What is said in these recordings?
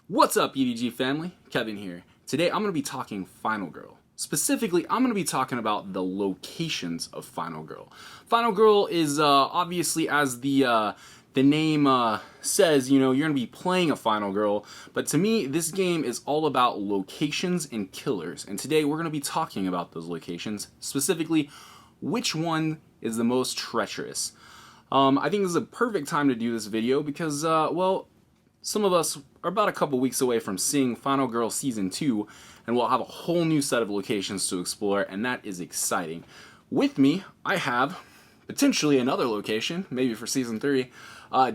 What's up, EDG family? Kevin here. Today I'm going to be talking Final Girl. Specifically, I'm going to be talking about the locations of Final Girl. Final Girl is obviously, as the name says, you're going to be playing a Final Girl. But to me, this game is all about locations and killers. And today we're going to be talking about those locations. Specifically, which one is the most treacherous. I think this is a perfect time to do this video because, well, some of us are about a couple weeks away from seeing Final Girl Season 2, and we'll have a whole new set of locations to explore, and that is exciting. With me, I have potentially another location, maybe for Season 3,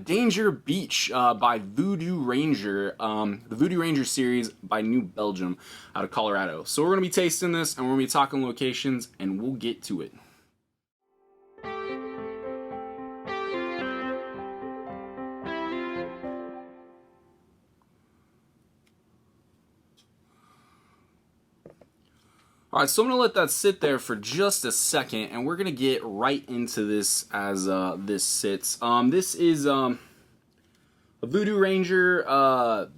Danger Beach by Voodoo Ranger, the Voodoo Ranger series by New Belgium out of Colorado. So we're going to be tasting this, and we're going to be talking locations, and we'll get to it. Alright, so I'm going to let that sit there for just a second, and we're going to get right into this as this sits. This is a Voodoo Ranger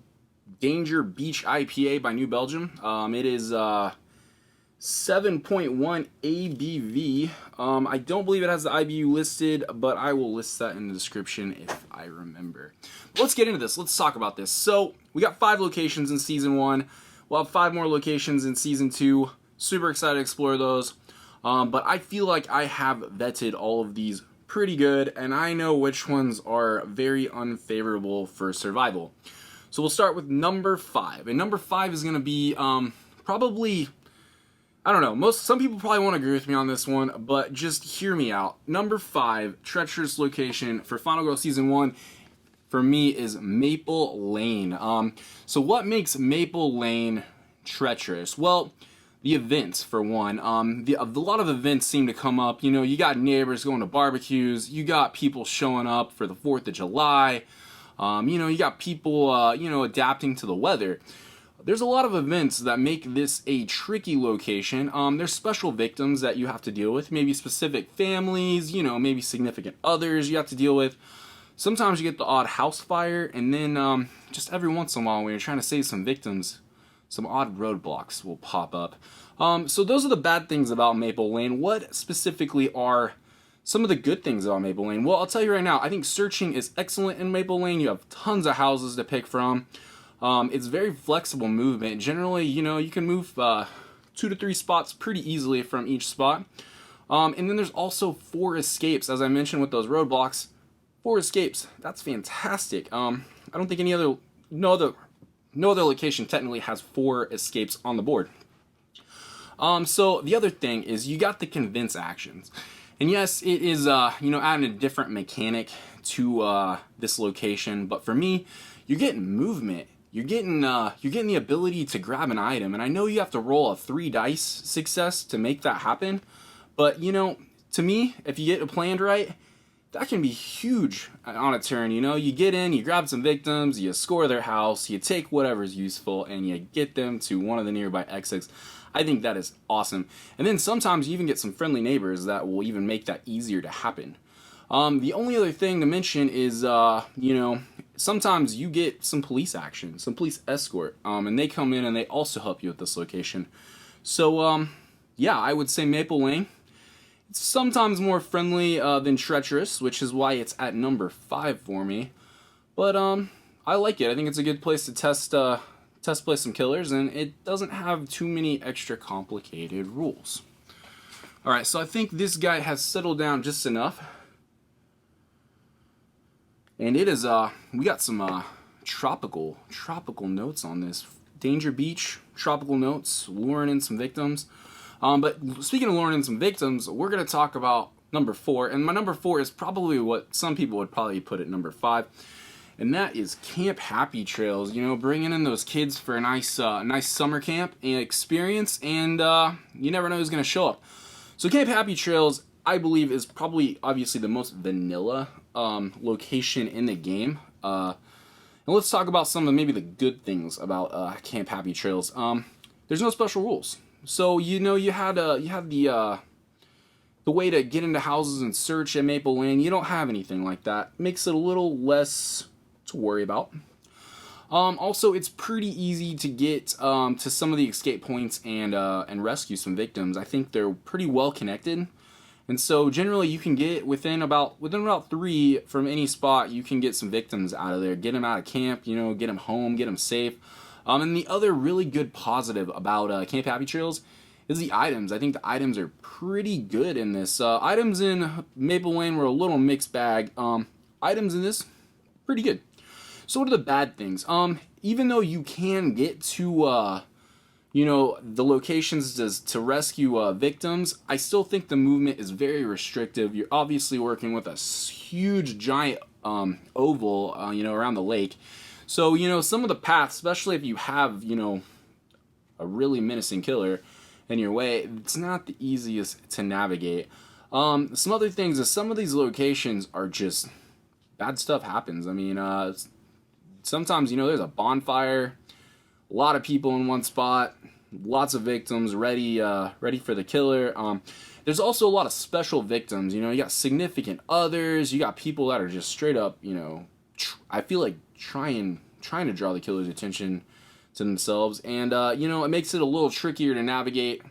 Danger Beach IPA by New Belgium. It is 7.1 ABV. I don't believe it has the IBU listed, but I will list that in the description if I remember. But let's get into this. Let's talk about this. So, we got 5 locations in Season 1. We'll have 5 more locations in Season 2. Super excited to explore those, but I feel like I have vetted all of these pretty good, and I know which ones are very unfavorable for survival. So we'll start with number 5, and number 5 is going to be probably, I don't know, some people probably won't agree with me on this one, but just hear me out. Number 5, treacherous location for Final Girl Season 1, for me, is Maple Lane. So what makes Maple Lane treacherous? Well, the events, for one. A lot of events seem to come up. You know, you got neighbors going to barbecues. You got people showing up for the 4th of July. You got people, adapting to the weather. There's a lot of events that make this a tricky location. There's special victims that you have to deal with. Maybe specific families, maybe significant others you have to deal with. Sometimes you get the odd house fire, and then just every once in a while when you're trying to save some victims, some odd roadblocks will pop up. So those are the bad things about Maple Lane. What specifically are some of the good things about Maple Lane? Well, I'll tell you right now, I think searching is excellent in Maple Lane. You have tons of houses to pick from. It's very flexible movement. Generally, you can move 2 to 3 spots pretty easily from each spot. And then there's also 4 escapes, as I mentioned with those roadblocks. 4 escapes. That's fantastic. I don't think no other location technically has 4 escapes on the board. So the other thing is you got the convince actions. And yes, it is, adding a different mechanic to this location. But for me, you're getting movement. You're getting the ability to grab an item. And I know you have to roll a 3 dice success to make that happen. But, to me, if you get it planned right, that can be huge on a turn. You get in, you grab some victims, you score their house, you take whatever's useful, and you get them to one of the nearby exits. I think that is awesome. And then sometimes you even get some friendly neighbors that will even make that easier to happen. The only other thing to mention is, sometimes you get some police action, some police escort, and they come in and they also help you at this location. So, yeah, I would say Maple Lane. It's sometimes more friendly than treacherous, which is why it's at number 5 for me. But I like it. I think it's a good place to test play some killers, and it doesn't have too many extra complicated rules. All right, so I think this guy has settled down just enough, and it is we got some tropical notes on this. Danger Beach, tropical notes, luring in some victims. But speaking of luring in some victims, we're going to talk about number 4. And my number 4 is probably what some people would probably put at number 5. And that is Camp Happy Trails. Bringing in those kids for a nice summer camp experience. And you never know who's going to show up. So Camp Happy Trails, I believe, is probably obviously the most vanilla location in the game. And let's talk about some of maybe the good things about Camp Happy Trails. There's no special rules. So you had the way to get into houses and search at Maple Lane. You don't have anything like that. Makes it a little less to worry about. Also, it's pretty easy to get to some of the escape points and rescue some victims. I think they're pretty well connected, and so generally you can get within about 3 from any spot. You can get some victims out of there, get them out of camp, you know, get them home, get them safe. And the other really good positive about Camp Happy Trails is the items. I think the items are pretty good in this. Items in Maple Lane were a little mixed bag. Items in this, pretty good. So what are the bad things? Even though you can get to, you know, the locations to rescue victims, I still think the movement is very restrictive. You're obviously working with a huge, giant oval, you know, around the lake. So, you know, some of the paths, especially if you have, you know, a really menacing killer in your way, it's not the easiest to navigate. Some other things is some of these locations are just bad stuff happens. I mean, sometimes, you know, there's a bonfire, a lot of people in one spot, lots of victims ready for the killer. There's also a lot of special victims. You know, you got significant others, you got people that are just straight up, you know, I feel like trying to draw the killer's attention to themselves, and you know, it makes it a little trickier to navigate.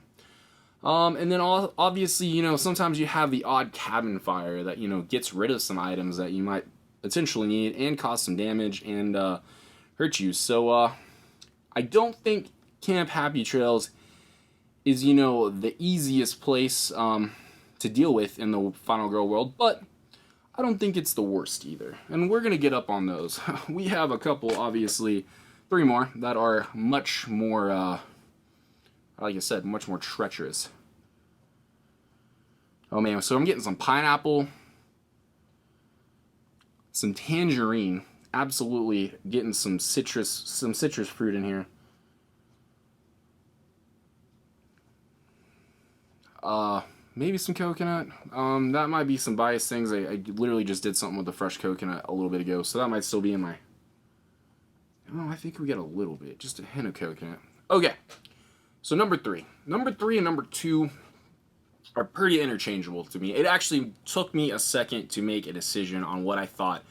And then obviously, you know, sometimes you have the odd cabin fire that, you know, gets rid of some items that you might potentially need and cause some damage and hurt you. So I don't think Camp Happy Trails is, you know, the easiest place to deal with in the Final Girl world, but I don't think it's the worst either. And we're going to get up on those. We have a couple, obviously, 3 more that are much more, like I said, much more treacherous. Oh man, so I'm getting some pineapple, some tangerine, absolutely getting some citrus fruit in here. Maybe some coconut. That might be some biased things. I literally just did something with the fresh coconut a little bit ago, so that might still be in my... Oh, I think we got a little bit, just a hint of coconut. Okay, so number 3. Number 3 and number 2 are pretty interchangeable to me. It actually took me a second to make a decision on what I thought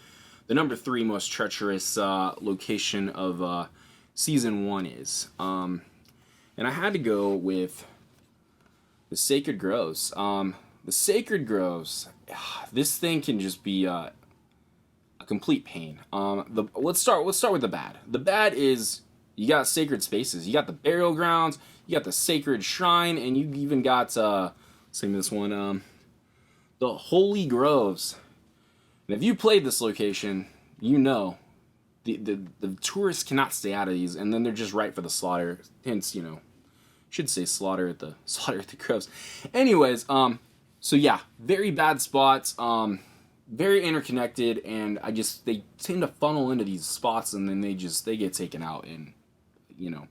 the number 3 most treacherous location of Season 1 is. And I had to go with the Sacred Groves. The Sacred Groves, this thing can just be a complete pain. Let's start with the bad. The bad is you got sacred spaces. You got the burial grounds, you got the sacred shrine, and you even got, sing this one, the Holy Groves. And if you played this location, you know the tourists cannot stay out of these, and then they're just right for the slaughter. Hence, you know, should say slaughter at the groves. Anyways, so yeah, very bad spots, very interconnected, and they tend to funnel into these spots, and then they get taken out, and you know,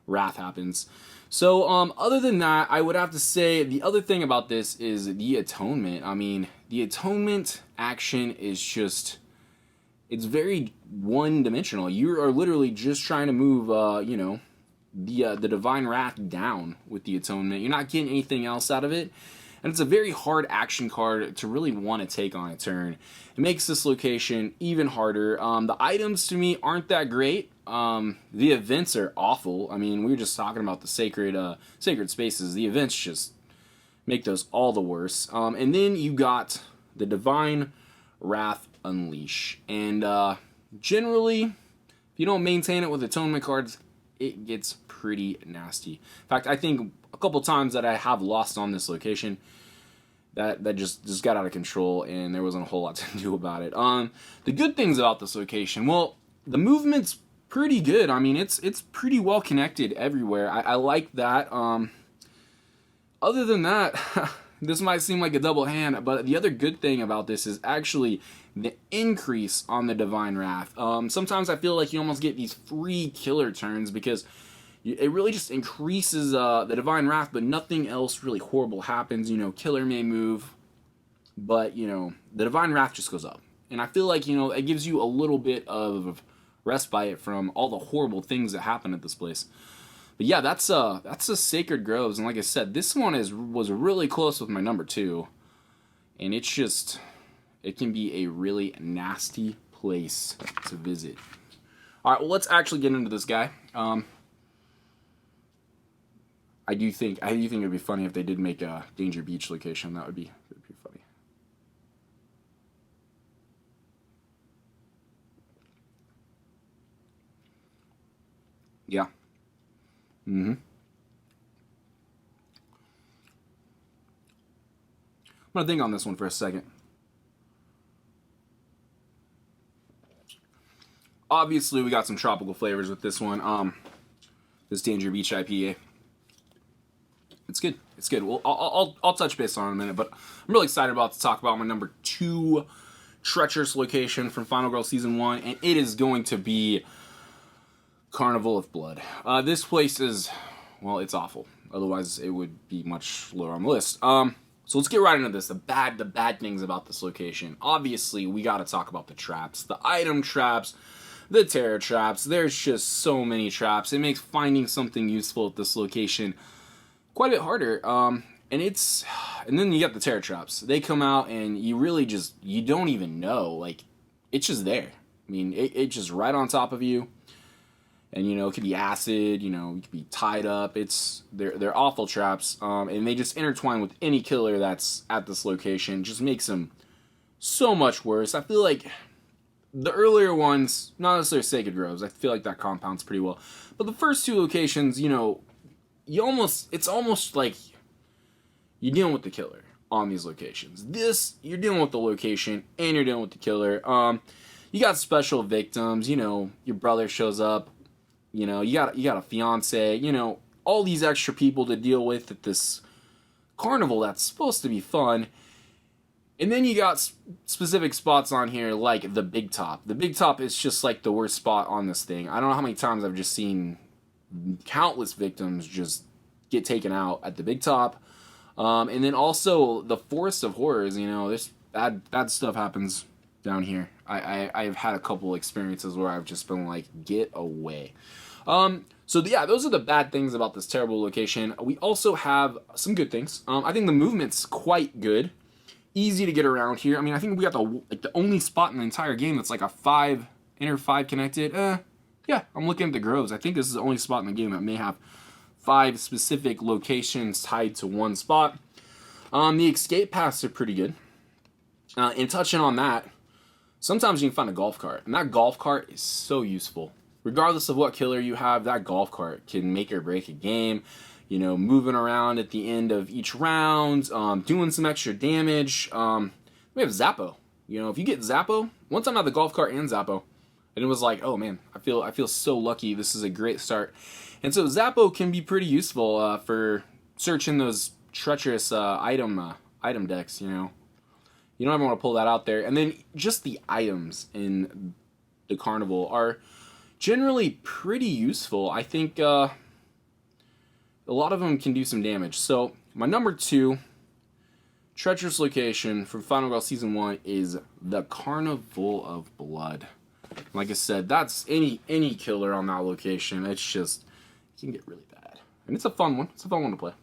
wrath happens. So other than that, I would have to say the other thing about this is the atonement. I mean, the atonement action is just, it's very one-dimensional. You are literally just trying to move, you know, the divine wrath down with the atonement. You're not getting anything else out of it, and it's a very hard action card to really want to take on a turn. It makes this location even harder. The items to me aren't that great. The events are awful. I mean, we were just talking about the sacred spaces. The events just make those all the worse. And then you got the divine wrath unleash, and generally, if you don't maintain it with atonement cards, it gets pretty nasty. In fact, I think a couple times that I have lost on this location, that just got out of control, and there wasn't a whole lot to do about it. The good things about this location, well, the movement's pretty good. I mean, it's pretty well connected everywhere. I like that. Other than that, this might seem like a double hand, but the other good thing about this is actually the increase on the divine wrath. Sometimes I feel like you almost get these free killer turns because it really just increases the divine wrath, but nothing else really horrible happens. You know, killer may move, but you know, the divine wrath just goes up, and I feel like, you know, it gives you a little bit of respite from all the horrible things that happen at this place. But yeah, that's a Sacred Groves, and like I said, this one was really close with my number 2, and it's just, it can be a really nasty place to visit. All right, well, let's actually get into this guy. I do think it'd be funny if they did make a Danger Beach location. That would be funny. Yeah. Mm-hmm. I'm gonna think on this one for a second. Obviously, we got some tropical flavors with this one. This Danger Beach IPA. It's good. It's good. Well, I'll touch base on it in a minute, but I'm really excited to talk about my number 2 Treacherous location from Final Girl Season 1, and it is going to be Carnival of Blood. This place is, well, it's awful. Otherwise, it would be much lower on the list. So let's get right into this. The bad things about this location. Obviously, we got to talk about the traps, the item traps, the terror traps. There's just so many traps. It makes finding something useful at this location quite a bit harder. And then you got the terror traps. They come out and you really just, you don't even know. Like, it's just there. I mean, it's just right on top of you. And, you know, it could be acid, you know, you could be tied up. They're awful traps. And they just intertwine with any killer that's at this location. Just makes them so much worse. I feel like the earlier ones, not necessarily Sacred Groves, I feel like that compounds pretty well. But the first 2 locations, you know, it's almost like you're dealing with the killer on these locations. This, you're dealing with the location and you're dealing with the killer. You got special victims, you know, your brother shows up. You know, you got a fiance, you know, all these extra people to deal with at this carnival that's supposed to be fun. And then you got specific spots on here like the Big Top. The Big Top is just like the worst spot on this thing. I don't know how many times I've just seen countless victims just get taken out at the Big Top. And then also the Forest of Horrors, you know, this bad stuff happens down here. I've had a couple experiences where I've just been like, get away. So yeah, those are the bad things about this terrible location. We also have some good things. I think the movement's quite good. Easy to get around here. I mean, I think we got the only spot in the entire game that's like a inner 5 connected. Yeah, I'm looking at the groves. I think this is the only spot in the game that may have 5 specific locations tied to one spot. The escape paths are pretty good. And touching on that, sometimes you can find a golf cart, and that golf cart is so useful. Regardless of what killer you have, that golf cart can make or break a game. You know, moving around at the end of each round, doing some extra damage. We have Zappo. You know, if you get Zappo, one time I had the golf cart and Zappo, and it was like, oh man, I feel so lucky. This is a great start. And so Zappo can be pretty useful for searching those treacherous item decks. You know, you don't ever want to pull that out there. And then just the items in the carnival are generally pretty useful. I think a lot of them can do some damage. So my number 2 treacherous location from Final Girl Season 1 is the Carnival of Blood. Like I said, that's any killer on that location. It's just, it can get really bad. And it's a fun one. It's a fun one to play.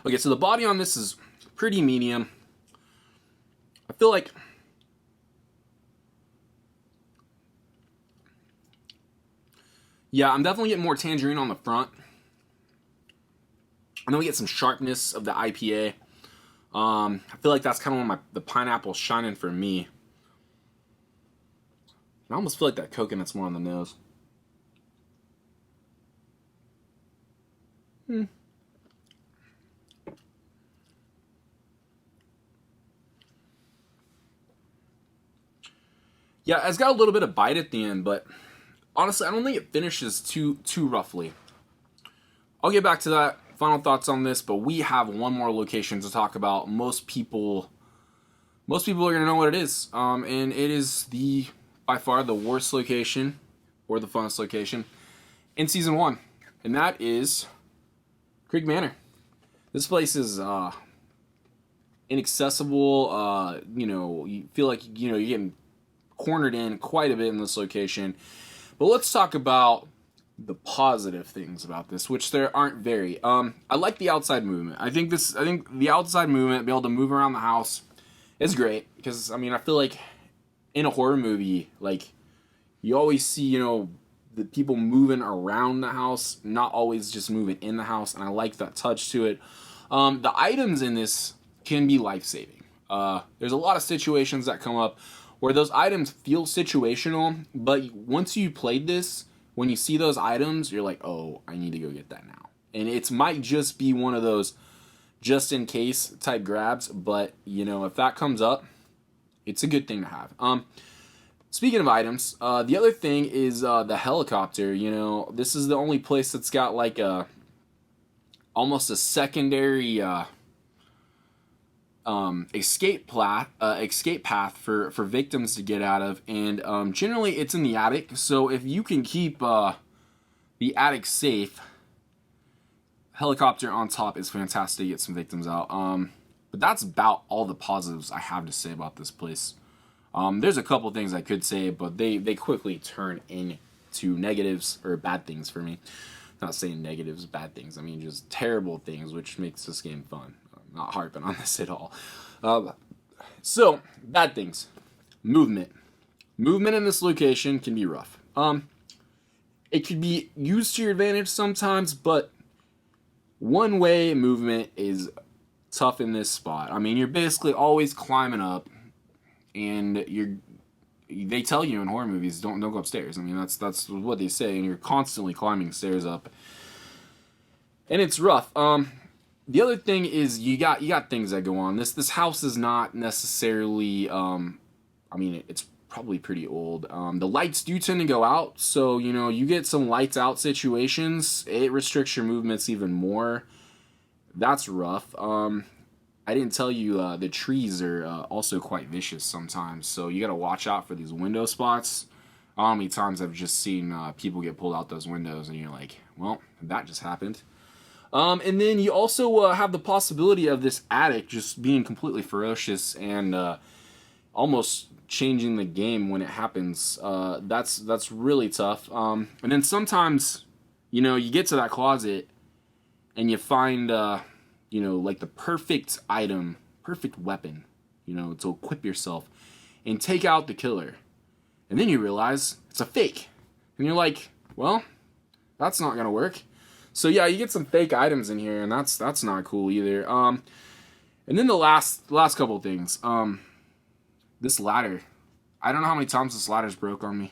Okay, so the body on this is pretty medium. I feel like yeah, I'm definitely getting more tangerine on the front. And then we get some sharpness of the IPA. I feel like that's kind of when the pineapple's shining for me. I almost feel like that coconut's more on the nose. Yeah, it's got a little bit of bite at the end, but honestly, I don't think it finishes too roughly. I'll get back to that. Final thoughts on this, but we have one more location to talk about. Most people are gonna know what it is, and it is by far the worst location or the funnest location in Season 1, and that is Creech Manor. This place is inaccessible. You know, you feel like you're getting cornered in quite a bit in this location. But let's talk about the positive things about this, which there aren't very. I like the outside movement. I think the outside movement, be able to move around the house, It's great because, I mean, I feel like in a horror movie, like, you always see, you know, the people moving around the house, not always just moving in the house, and I like that touch to it. The items in this can be life-saving. There's a lot of situations that come up where those items feel situational, but once you played this, when you see those items, you're like, oh, I need to go get that now. And it might just be one of those just in case type grabs, but you know, if that comes up, it's a good thing to have. Speaking of items, the other thing is the helicopter. You know, this is the only place that's got like almost a secondary escape path for victims to get out of, and generally it's in the attic. So if you can keep the attic safe, helicopter on top is fantastic to get some victims out. But that's about all the positives I have to say about this place. There's a couple things I could say, but they quickly turn into negatives or bad things for me. I'm not saying negatives, bad things. I mean just terrible things, which makes this game fun. I'm not harping on this at all. So bad things, movement. Movement in this location can be rough. It could be used to your advantage sometimes, but one-way movement is tough in this spot. I mean, you're basically always climbing up, and they tell you in horror movies, don't go upstairs. I mean, that's what they say, and you're constantly climbing stairs up, and it's rough. The other thing is you got things that go on. This house is not necessarily. I mean, it's probably pretty old. The lights do tend to go out, so you know you get some lights out situations. It restricts your movements even more. That's rough. I didn't tell you the trees are also quite vicious sometimes, so you gotta watch out for these window spots. How many times I've just seen people get pulled out those windows, and you're like, well, that just happened. And then you also have the possibility of this attic just being completely ferocious and almost changing the game when it happens. That's really tough. And then sometimes, you know, you get to that closet and you find, you know, like the perfect item, perfect weapon, you know, to equip yourself and take out the killer. And then you realize it's a fake. And you're like, well, that's not going to work. So yeah, you get some fake items in here, and that's not cool either. And then the last couple of things. This ladder. I don't know how many times this ladder's broke on me.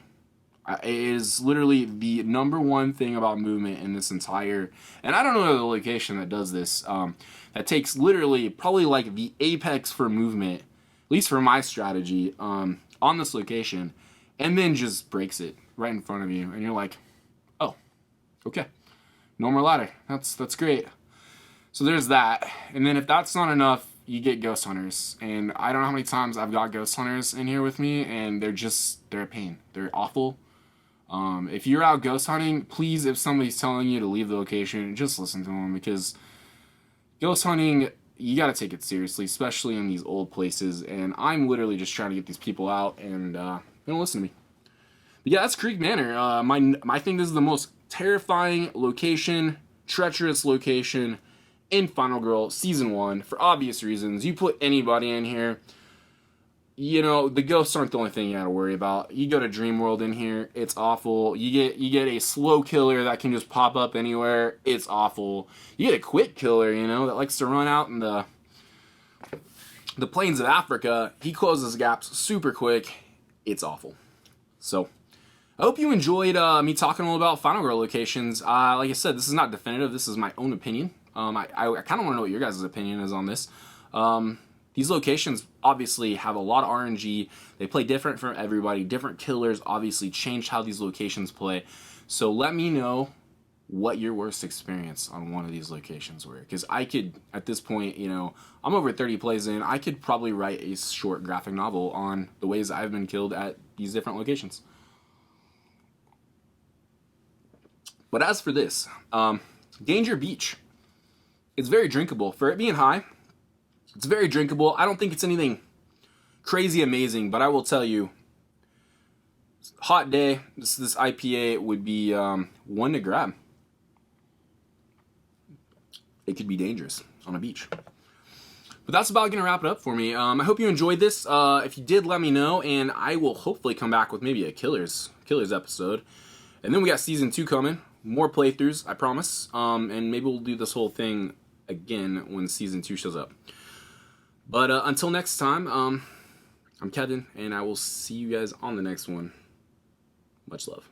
It is literally the number one thing about movement in this entire... And I don't know the location that does this. That takes literally probably like the apex for movement, at least for my strategy, on this location, and then just breaks it right in front of you. And you're like, oh, okay. Normal ladder. That's great. So there's that. And then if that's not enough, you get ghost hunters. And I don't know how many times I've got ghost hunters in here with me, and they're a pain. They're awful. If you're out ghost hunting, please, if somebody's telling you to leave the location, just listen to them, because ghost hunting, you gotta take it seriously, especially in these old places. And I'm literally just trying to get these people out, and they don't listen to me. But yeah, that's Creech Manor. I think this is the most terrifying location, treacherous location in Final Girl Season 1, for obvious reasons. You put anybody in here, you know, the ghosts aren't the only thing you gotta worry about. You go to Dreamworld in here, it's awful. You get a slow killer that can just pop up anywhere, it's awful. You get a quick killer, you know, that likes to run out in the plains of Africa. He closes gaps super quick, it's awful. So I hope you enjoyed me talking a little about Final Girl locations. Like I said, this is not definitive. This is my own opinion. I kind of want to know what your guys' opinion is on this. These locations obviously have a lot of RNG. They play different from everybody. Different killers obviously changed how these locations play. So let me know what your worst experience on one of these locations were. Because I could, at this point, you know, I'm over 30 plays in. I could probably write a short graphic novel on the ways I've been killed at these different locations. But as for this, Danger Beach, it's very drinkable. For it being high, it's very drinkable. I don't think it's anything crazy amazing, but I will tell you, hot day, this IPA would be one to grab. It could be dangerous on a beach. But that's about going to wrap it up for me. I hope you enjoyed this. If you did, let me know, and I will hopefully come back with maybe a Killers episode. And then we got Season 2 coming. More playthroughs, I promise. And maybe we'll do this whole thing again when Season 2 shows up. But until next time, I'm Kevin, and I will see you guys on the next one. Much love.